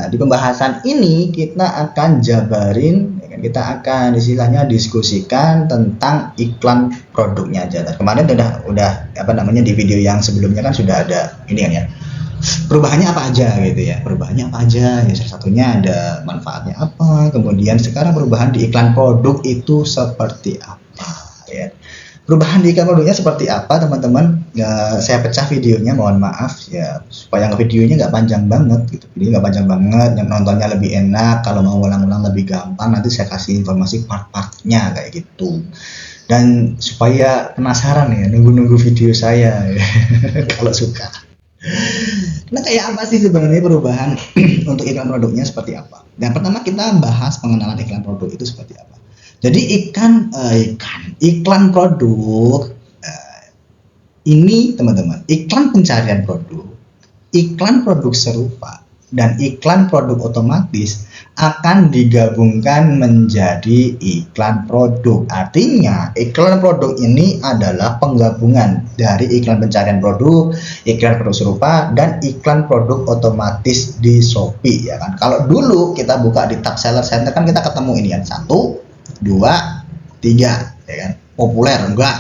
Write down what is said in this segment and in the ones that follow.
Nah, di pembahasan ini kita akan jabarin, ya kan, kita akan istilahnya diskusikan tentang iklan produknya aja. Dan kemarin udah apa namanya di video yang sebelumnya kan sudah ada ini kan ya. Perubahannya apa aja gitu ya. Perubahannya apa aja? Ya salah satunya ada manfaatnya apa. Kemudian sekarang perubahan di iklan produk itu seperti apa ya. Perubahan di iklan produknya seperti apa teman-teman? Ya, saya pecah videonya, mohon maaf ya supaya videonya nggak panjang banget gitu. Video nggak panjang banget, yang nontonnya lebih enak. Kalau mau ulang-ulang lebih gampang, nanti saya kasih informasi part-partnya kayak gitu. Dan supaya penasaran ya, nunggu-nunggu video saya ya. Kalau suka. Nah, kayak apa sih sebenarnya perubahan untuk iklan produknya seperti apa? Yang pertama kita bahas pengenalan iklan produk itu seperti apa. Jadi iklan produk ini teman-teman, iklan pencarian produk, iklan produk serupa, dan iklan produk otomatis akan digabungkan menjadi iklan produk. Artinya iklan produk ini adalah penggabungan dari iklan pencarian produk, iklan produk serupa, dan iklan produk otomatis di Shopee ya kan. Kalau dulu kita buka di Tab Seller Center kan kita ketemu ini ya, 1, 2, 3 ya kan. Populer enggak?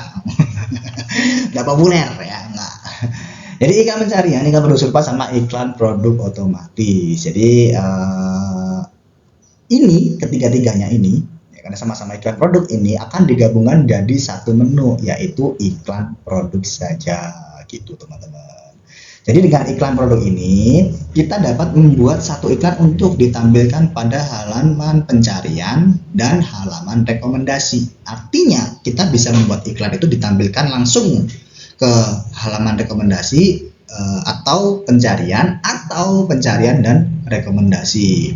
Enggak populer ya, enggak. Jadi iklan pencarian, iklan produk serupa sama iklan produk otomatis. Jadi ini ketiga-tiganya ini ya, karena sama-sama iklan produk ini akan digabungkan jadi satu menu, yaitu iklan produk saja gitu teman-teman. Jadi dengan iklan produk ini kita dapat membuat satu iklan untuk ditampilkan pada halaman pencarian dan halaman rekomendasi. Artinya kita bisa membuat iklan itu ditampilkan langsung ke halaman rekomendasi atau pencarian dan rekomendasi.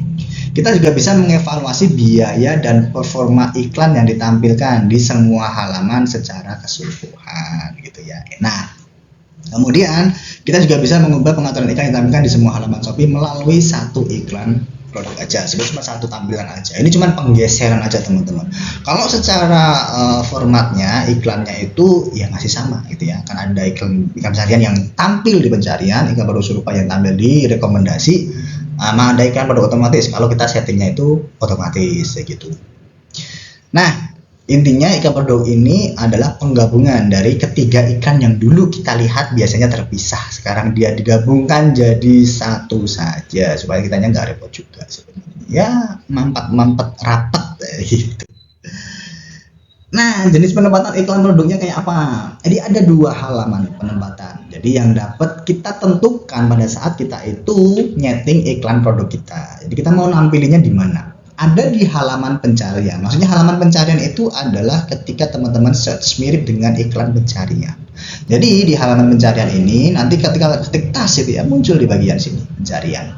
Kita juga bisa mengevaluasi biaya dan performa iklan yang ditampilkan di semua halaman secara keseluruhan gitu ya. Nah, kemudian kita juga bisa mengubah pengaturan iklan yang ditampilkan di semua halaman Shopee melalui satu iklan produk aja. Sebenarnya cuma satu tampilan aja. Ini cuma penggeseran aja teman-teman. Kalau secara formatnya iklannya itu ya masih sama gitu ya. Kan ada iklan pencarian yang tampil di pencarian, iklan produk serupa yang tampil di rekomendasi, sama ada iklan produk otomatis. Kalau kita settingnya itu otomatis gitu. Nah, intinya iklan produk ini adalah penggabungan dari ketiga iklan yang dulu kita lihat biasanya terpisah. Sekarang dia digabungkan jadi satu saja supaya kitanya nggak repot juga sebenarnya. Ya, mampet rapet gitu. Nah, jenis penempatan iklan produknya kayak apa? Jadi ada 2 halaman penempatan. Jadi yang dapat kita tentukan pada saat kita itu nyeting iklan produk kita. Jadi kita mau nampilinnya di mana? Ada di halaman pencarian. Maksudnya halaman pencarian itu adalah ketika teman-teman search mirip dengan iklan pencarian. Jadi di halaman pencarian ini nanti ketika ketik tas itu ya muncul di bagian sini pencarian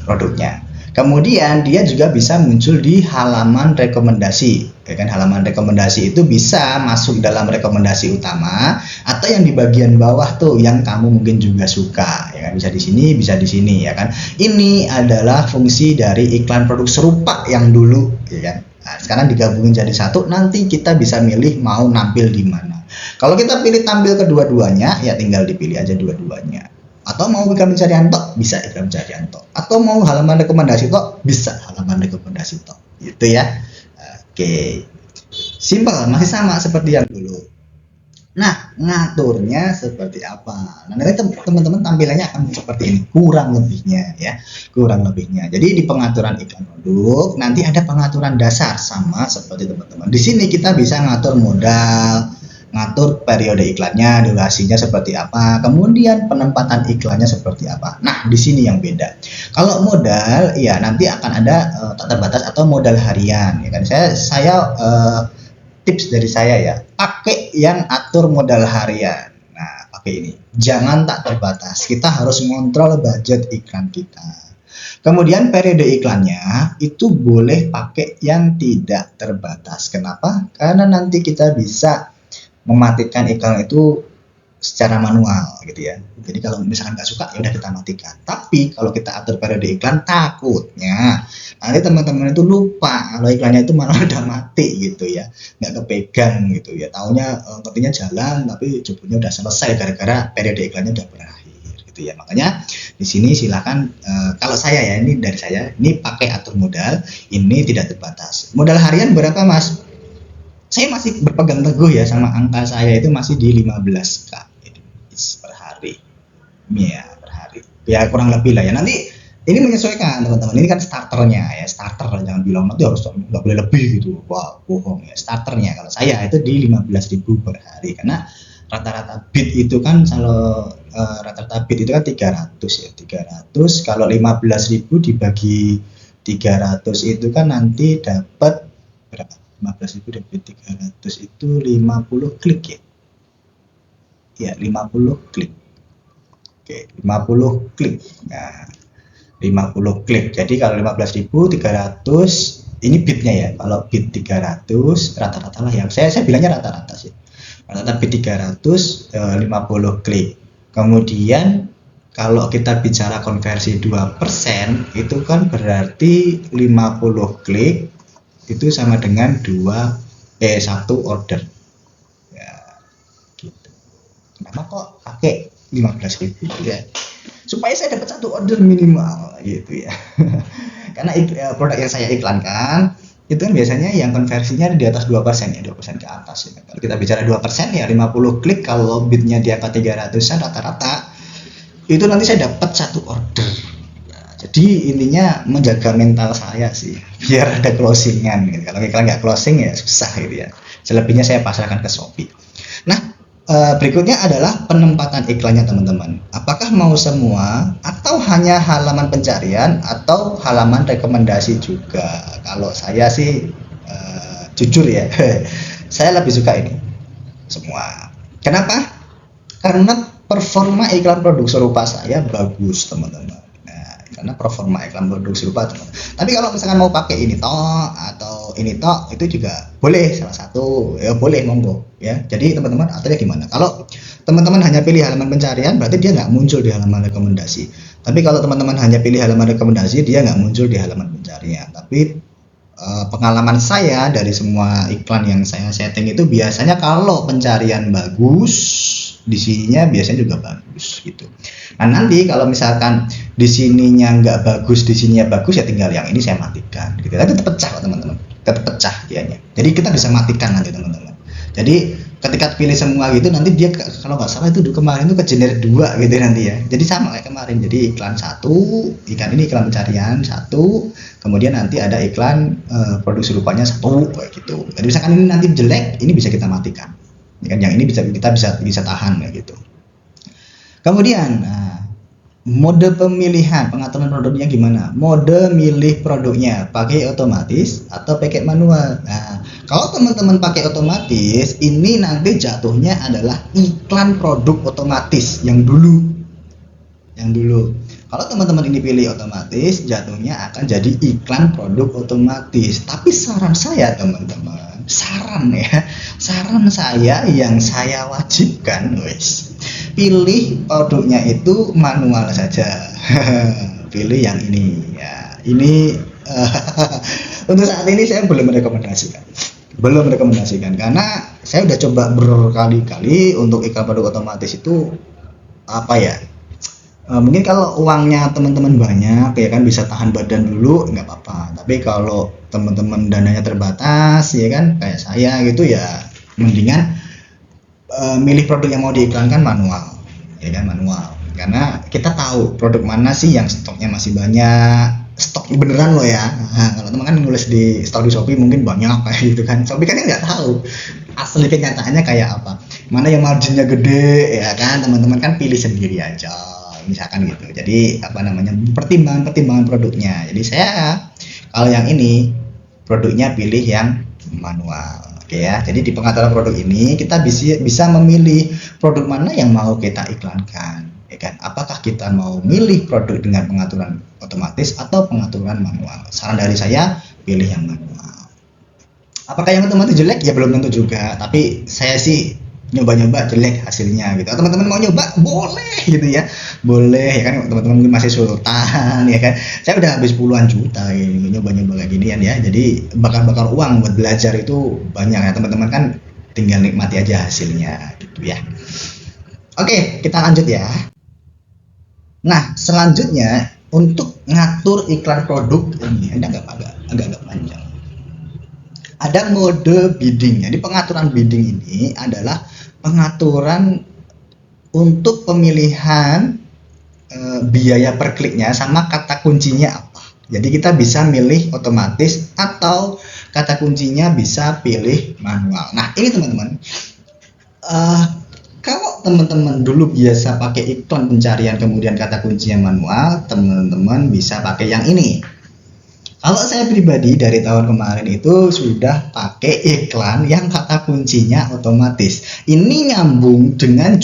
produknya. Kemudian dia juga bisa muncul di halaman rekomendasi. Ya kan, halaman rekomendasi itu bisa masuk dalam rekomendasi utama atau yang di bagian bawah tuh yang kamu mungkin juga suka ya kan, bisa di sini ya kan. Ini adalah fungsi dari iklan produk serupa yang dulu ya kan. Nah, sekarang digabungin jadi satu, nanti kita bisa milih mau nampil di mana. Kalau kita pilih tampil kedua-duanya ya tinggal dipilih aja dua-duanya. Atau mau iklan pencarian tok bisa iklan pencarian tok, atau mau halaman rekomendasi tok bisa halaman rekomendasi tok gitu ya. Oke, simple, masih sama seperti yang dulu. Nah, ngaturnya seperti apa? Nah, nanti teman-teman tampilannya akan seperti ini, kurang lebihnya ya, kurang lebihnya. Jadi di pengaturan iklan produk nanti ada pengaturan dasar sama seperti teman-teman. Di sini kita bisa ngatur modal, ngatur periode iklannya, durasinya seperti apa, kemudian penempatan iklannya seperti apa. Nah, di sini yang beda. Kalau modal, ya nanti akan ada tak terbatas atau modal harian. Ya kan? Saya tips dari saya ya, pakai yang atur modal harian. Nah, pakai ini. Jangan tak terbatas. Kita harus mengontrol budget iklan kita. Kemudian periode iklannya itu boleh pakai yang tidak terbatas. Kenapa? Karena nanti kita bisa mematikan iklan itu secara manual gitu ya. Jadi kalau misalkan nggak suka ya udah kita matikan. Tapi kalau kita atur periode iklan, takutnya nanti teman-teman itu lupa kalau iklannya itu malah udah mati gitu ya, nggak kepegang gitu ya. Taunya ngertinya jalan tapi judulnya udah selesai gara-gara periode iklannya udah berakhir gitu gitu ya. Makanya di sini silakan kalau saya ya, ini dari saya, ini pakai atur modal, ini tidak terbatas. Modal harian berapa Mas? Saya masih berpegang teguh ya sama angka saya itu masih di 15k per hari. Ya, per hari. Ya kurang lebih lah ya. Nanti ini menyesuaikan teman-teman. Ini kan starternya ya, starter, jangan bilang nanti harus nggak boleh lebih gitu. Wah, bohong ya. Starternya kalau saya itu di 15.000 per hari karena rata-rata bid itu kan kalau rata-rata bid itu kan 300 ya. 300 kalau 15.000 dibagi 300 itu kan nanti dapat berapa? 15.000 dibagi 300 itu 50 klik ya. Ya, 50 klik. Oke, 50 klik. Nah, 50 klik. Jadi kalau 15.300 ini bitnya ya. Kalau bit 300 rata-rata lah yang saya bilangnya rata-rata sih. Rata-rata bit 300 50 klik. Kemudian kalau kita bicara konversi 2% itu kan berarti 50 klik itu sama dengan 1 order. Ya, gitu. Kenapa kok pakai 15.000 ya? Supaya saya dapat 1 order minimal gitu ya. Karena produk yang saya iklankan itu kan biasanya yang konversinya di atas 2% ya, 2% ke atas ya. Kalau kita bicara 2% ya 50 klik, kalau bitnya di angka 300-an rata-rata itu nanti saya dapat 1 order. Nah, jadi intinya menjaga mental saya sih biar ada closingan gitu. Kalau iklan nggak closing ya susah gitu ya. Selebihnya saya pasrahkan ke Shopee. Nah, berikutnya adalah penempatan iklannya teman-teman. Apakah mau semua atau hanya halaman pencarian atau halaman rekomendasi juga? Kalau saya sih jujur ya, saya lebih suka ini semua. Kenapa? Karena performa iklan produk serupa saya bagus teman-teman. Karena performa iklan produk serupa teman-teman. Tapi kalau misalkan mau pakai ini toh atau ini toh itu juga boleh, salah satu ya boleh, monggo ya. Jadi teman-teman aturnya gimana? Kalau teman-teman hanya pilih halaman pencarian berarti dia nggak muncul di halaman rekomendasi. Tapi kalau teman-teman hanya pilih halaman rekomendasi dia nggak muncul di halaman pencarian. Tapi pengalaman saya dari semua iklan yang saya setting itu biasanya kalau pencarian bagus di sininya biasanya juga bagus gitu. Nah nanti kalau misalkan di sininya nggak bagus, di sininya bagus ya tinggal yang ini saya matikan gitu. Tapi tetap pecah teman-teman, tetap pecah dianya. Jadi kita bisa matikan nanti teman-teman. Jadi ketika pilih semua gitu nanti dia kalau nggak salah itu kemarin itu ke generate 2 gitu nanti ya. Jadi sama kayak kemarin. Jadi iklan 1, iklan ini iklan pencarian 1, kemudian nanti ada iklan produk serupanya 1 kayak gitu. Jadi misalkan ini nanti jelek, ini bisa kita matikan. Yang ini kita bisa tahan kayak gitu. Kemudian mode pemilihan pengaturan produknya gimana? Mode milih produknya pakai otomatis atau pakai manual. Nah, kalau teman-teman pakai otomatis, ini nanti jatuhnya adalah iklan produk otomatis yang dulu. Kalau teman-teman ini pilih otomatis, jatuhnya akan jadi iklan produk otomatis. Tapi saran saya teman-teman, saran saya yang saya wajibkan, pilih produknya itu manual saja. Pilih yang ini ya. Ini untuk saat ini saya belum merekomendasikan karena saya udah coba berkali-kali untuk iklan produk otomatis itu apa ya, mungkin kalau uangnya teman-teman banyak ya kan bisa tahan badan dulu nggak apa-apa, tapi kalau teman-teman dananya terbatas ya kan kayak saya gitu ya mendingan milih produk yang mau diiklankan manual ya kan, manual karena kita tahu produk mana sih yang stoknya masih banyak, stok beneran loh ya. Nah, kalau teman kan nulis di stok di Shopee mungkin banyak kayak gitu kan, Shopee kan nggak tahu asli kenyataannya kayak apa, mana yang marginnya gede ya kan, teman-teman kan pilih sendiri aja misalkan gitu. Jadi pertimbangan produknya. Jadi saya kalau yang ini produknya pilih yang manual. Oke ya. Jadi di pengaturan produk ini kita bisa memilih produk mana yang mau kita iklankan. Ya kan? Apakah kita mau milih produk dengan pengaturan otomatis atau pengaturan manual? Saran dari saya pilih yang manual. Apakah yang otomatis jelek? Ya belum tentu juga. Tapi saya sih nyoba-nyoba jelek hasilnya gitu. Teman-teman mau nyoba boleh gitu ya, boleh ya kan, teman-teman masih sultan ya kan. Saya udah habis puluhan juta ini nyoba-nyoba kayak ginian ya. Jadi bakar-bakar uang buat belajar itu banyak ya teman-teman, kan tinggal nikmati aja hasilnya gitu ya. Oke, kita lanjut ya. Nah, selanjutnya untuk ngatur iklan produk ini agak panjang. Ada mode bidding. Jadi pengaturan bidding ini adalah pengaturan untuk pemilihan biaya per kliknya sama kata kuncinya apa. Jadi kita bisa milih otomatis atau kata kuncinya bisa pilih manual. Nah ini teman-teman, uh, kalau teman-teman dulu biasa pakai iklan pencarian kemudian kata kuncinya manual, teman-teman bisa pakai yang ini. Kalau saya pribadi dari tahun kemarin itu sudah pakai iklan yang kata kuncinya otomatis. Ini nyambung dengan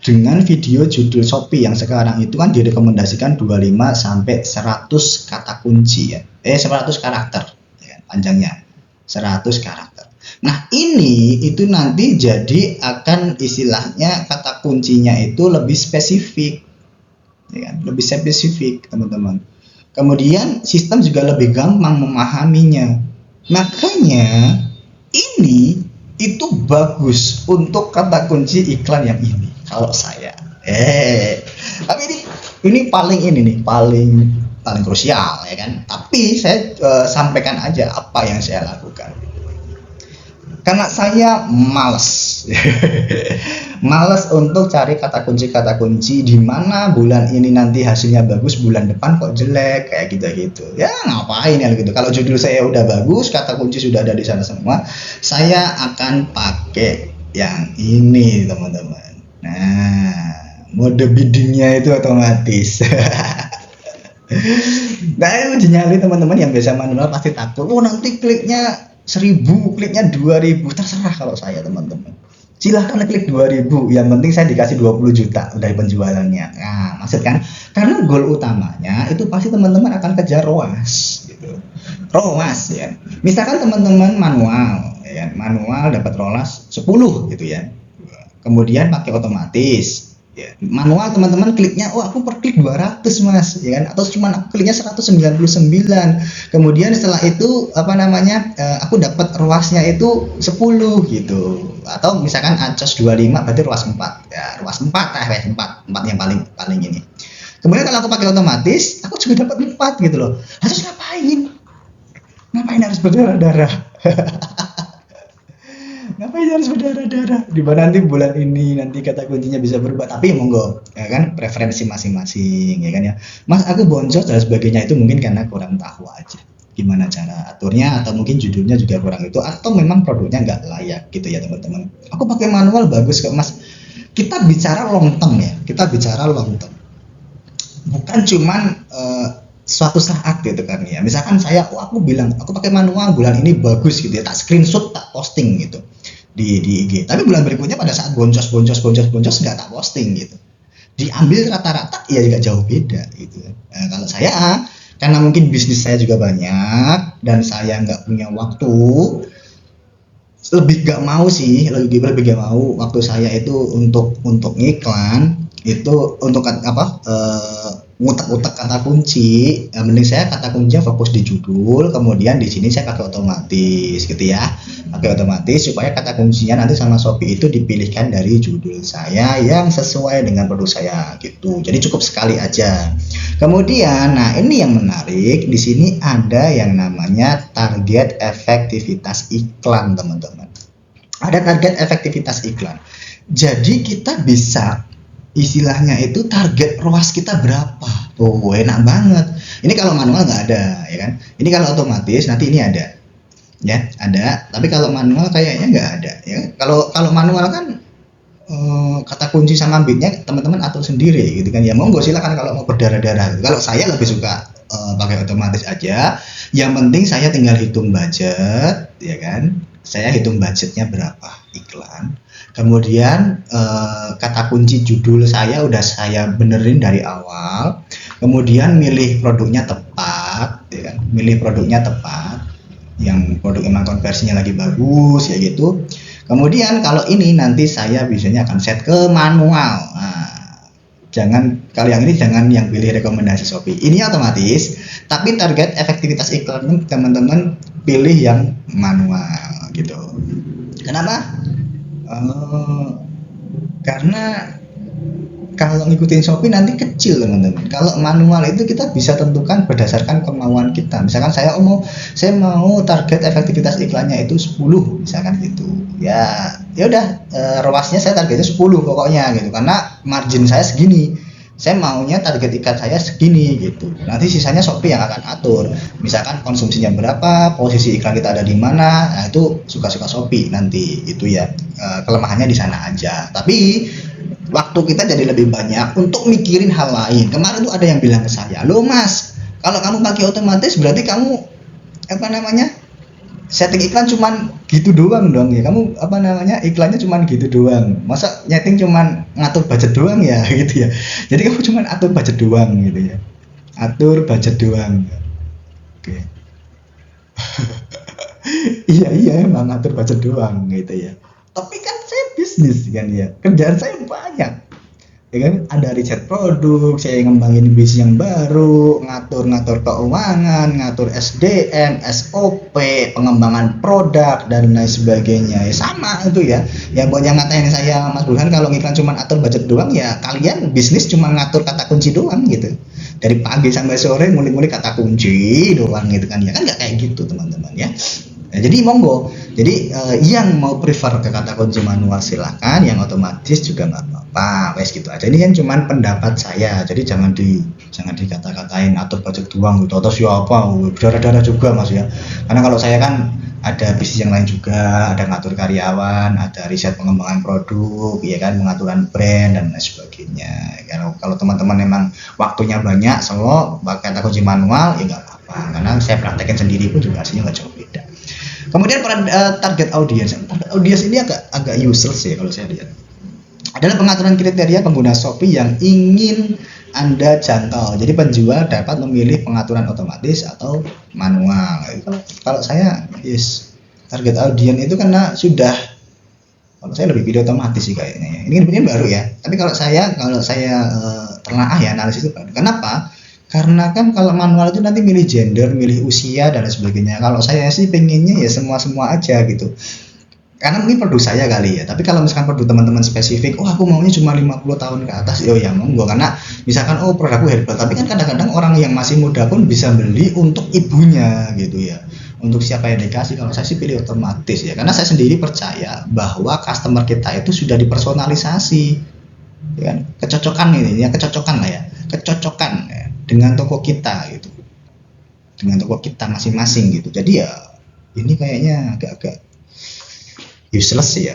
dengan video judul Shopee yang sekarang itu kan direkomendasikan 25 sampai 100 kata kunci ya. 100 karakter ya, panjangnya. 100 karakter. Nah, ini itu nanti jadi akan istilahnya kata kuncinya itu lebih spesifik. Ya kan? Lebih spesifik, teman-teman. Kemudian sistem juga lebih gampang memahaminya. Makanya ini itu bagus untuk kata kunci iklan yang ini kalau saya. Tapi ini paling ini nih, paling krusial ya kan. Tapi saya sampaikan aja apa yang saya lakukan. Karena saya males males untuk cari kata kunci di mana bulan ini nanti hasilnya bagus, bulan depan kok jelek kayak gitu ya, ngapain ya gitu. Kalau judul saya udah bagus, kata kunci sudah ada di sana semua, saya akan pakai yang ini teman-teman. Nah, mode biddingnya itu otomatis. Nah itu dinyali teman-teman yang biasa manual pasti takut, oh nanti kliknya 1000, kliknya 2000, terserah kalau saya teman-teman. Silahkan klik 2000, yang penting saya dikasih 20 juta dari penjualannya. Nah, maksud kan, karena goal utamanya itu pasti teman-teman akan kejar ROAS gitu. ROAS ya. Misalkan teman-teman manual ya, manual dapat ROAS 10 gitu ya. Kemudian pakai otomatis. Ya, manual teman-teman kliknya, oh aku per klik 200 mas, ya kan? Atau cuma aku kliknya 199. Kemudian setelah itu apa namanya, aku dapat ruasnya itu 10 gitu. Atau misalkan acos 25 berarti ruas 4. Ya, ruas 4 4 yang paling ini. Kemudian kalau aku pakai otomatis, aku juga dapat 4 gitu loh. Terus ngapain? Ngapain harus berdarah-darah? Ngapain harus berdarah-darah di mana nanti bulan ini nanti kata kuncinya bisa berubah, tapi monggo ya kan, preferensi masing-masing ya kan ya mas. Aku boncos dan sebagainya itu mungkin karena kurang tahu aja gimana cara aturnya, atau mungkin judulnya juga kurang itu, atau memang produknya nggak layak gitu ya teman-teman. Aku pakai manual bagus kok mas. Kita bicara long term ya, kita bicara long term, bukan cuman suatu saat gitu kan ya. Misalkan saya, aku bilang aku pakai manual bulan ini bagus gitu ya, tak screenshot, tak posting gitu di IG. Tapi bulan berikutnya pada saat boncos nggak tak posting gitu. Diambil rata-rata ya juga jauh beda gitu. Nah, kalau saya karena mungkin bisnis saya juga banyak dan saya nggak punya waktu, lebih gak mau waktu saya itu untuk ngiklan itu, untuk apa, ngutak-ngutak kata kunci. Mending saya kata kuncinya fokus di judul, kemudian di sini saya pakai otomatis gitu ya, pakai otomatis supaya kata kuncinya nanti sama Shopee itu dipilihkan dari judul saya yang sesuai dengan produk saya gitu. Jadi cukup sekali aja. Kemudian, nah ini yang menarik di sini ada yang namanya target efektivitas iklan teman-teman. Ada target efektivitas iklan. Jadi kita bisa istilahnya itu target ROAS kita berapa. Oh enak banget. Ini kalau manual nggak ada ya kan. Ini kalau otomatis nanti ini ada ya, ada. Tapi kalau manual kayaknya nggak ada ya. Kalau manual kan kata kunci sama bitnya teman-teman atur sendiri gitu kan ya. Monggo silakan kalau mau berdarah-darah. Kalau saya lebih suka pakai otomatis aja. Yang penting saya tinggal hitung budget ya kan. Saya hitung budgetnya berapa iklan. Kemudian kata kunci judul saya udah saya benerin dari awal. Kemudian milih produknya tepat ya kan? Milih produknya tepat, yang produk emang konversinya lagi bagus ya gitu. Kemudian kalau ini nanti saya biasanya akan set ke manual. Nah, kalau yang ini jangan yang pilih rekomendasi Shopee. Ini otomatis, tapi target efektivitas iklan teman-teman pilih yang manual gitu. Kenapa? Karena kalau ngikutin Shopee nanti kecil teman-teman. Kalau manual itu kita bisa tentukan berdasarkan kemauan kita. Misalkan saya mau target efektivitas iklannya itu 10 misalkan gitu. Ya udah ruasnya saya targetnya 10 pokoknya gitu. Karena margin saya segini. Saya maunya target iklan saya segini gitu. Nanti sisanya Shopee yang akan atur. Misalkan konsumsinya berapa, posisi iklan kita ada di mana, nah itu suka-suka Shopee nanti itu ya. Kelemahannya di sana aja. Tapi waktu kita jadi lebih banyak untuk mikirin hal lain. Kemarin tuh ada yang bilang ke saya, "Loh Mas, kalau kamu pakai otomatis berarti kamu setting iklan cuman gitu doang dong ya. Kamu iklannya cuman gitu doang. Masa nyeting cuman ngatur budget doang ya?" gitu ya. Jadi kamu cuman atur budget doang gitu ya. Atur budget doang. Oke. Iya emang ngatur budget doang gitu ya. Tapi kan saya bisnis kan ya. Kerjaan saya banyak. Ya kan, ada riset produk, saya ngembangin bisnis yang baru, ngatur keuangan, ngatur SDM, SOP, pengembangan produk dan lain sebagainya. Ya sama itu ya. Ya buat yang ngatain saya Mas Burhan kalau ngiklan cuma atur budget doang, ya kalian bisnis cuma ngatur kata kunci doang gitu. Dari pagi sampai sore ngulik-ngulik kata kunci doang gitu kan. Ya kan nggak kayak gitu teman-teman ya. Nah, jadi monggo. Jadi yang mau prefer ke kata kunci manual silakan, yang otomatis juga nggak apa-apa. Wes gitu aja. Ini kan cuman pendapat saya. Jadi jangan dikata-katain atur budget doang gitu. Atau siapa? Berdarah-darah juga Mas ya. Karena kalau saya kan ada bisnis yang lain juga, ada ngatur karyawan, ada riset pengembangan produk, ya kan, pengaturan brand dan lain sebagainya. Kalau teman-teman memang waktunya banyak, selalu pakai kata kunci manual, ya nggak apa-apa. Karena saya praktekin sendiri pun juga hasilnya nggak jauh beda. Kemudian target audience ini agak useless ya kalau saya lihat. Adalah pengaturan kriteria pengguna Shopee yang ingin Anda jangkau. Jadi penjual dapat memilih pengaturan otomatis atau manual. Kalau saya target audience itu karena kalau saya lebih pilih otomatis sih kayaknya. Ini baru ya. Tapi kalau saya telah ya analisis itu baru. Kenapa? Karena kan kalau manual itu nanti milih gender, milih usia dan lain sebagainya. Kalau saya sih pengennya ya semua aja gitu. Karena mungkin produk saya kali ya. Tapi kalau misalkan produk teman-teman spesifik, aku maunya cuma 50 tahun ke atas, ya monggo. Karena misalkan produkku herbal, tapi kan kadang-kadang orang yang masih muda pun bisa beli untuk ibunya gitu ya. Untuk siapa yang dikasih, kalau saya sih pilih otomatis ya. Karena saya sendiri percaya bahwa customer kita itu sudah dipersonalisasi. Ya kan? Kecocokan dengan toko kita gitu, dengan toko kita masing-masing gitu. Jadi ya ini kayaknya agak useless ya.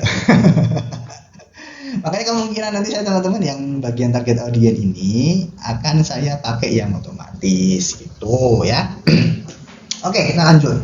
Makanya kemungkinan nanti saya teman-teman yang bagian target audience ini akan saya pakai yang otomatis gitu ya. Oke, kita lanjut.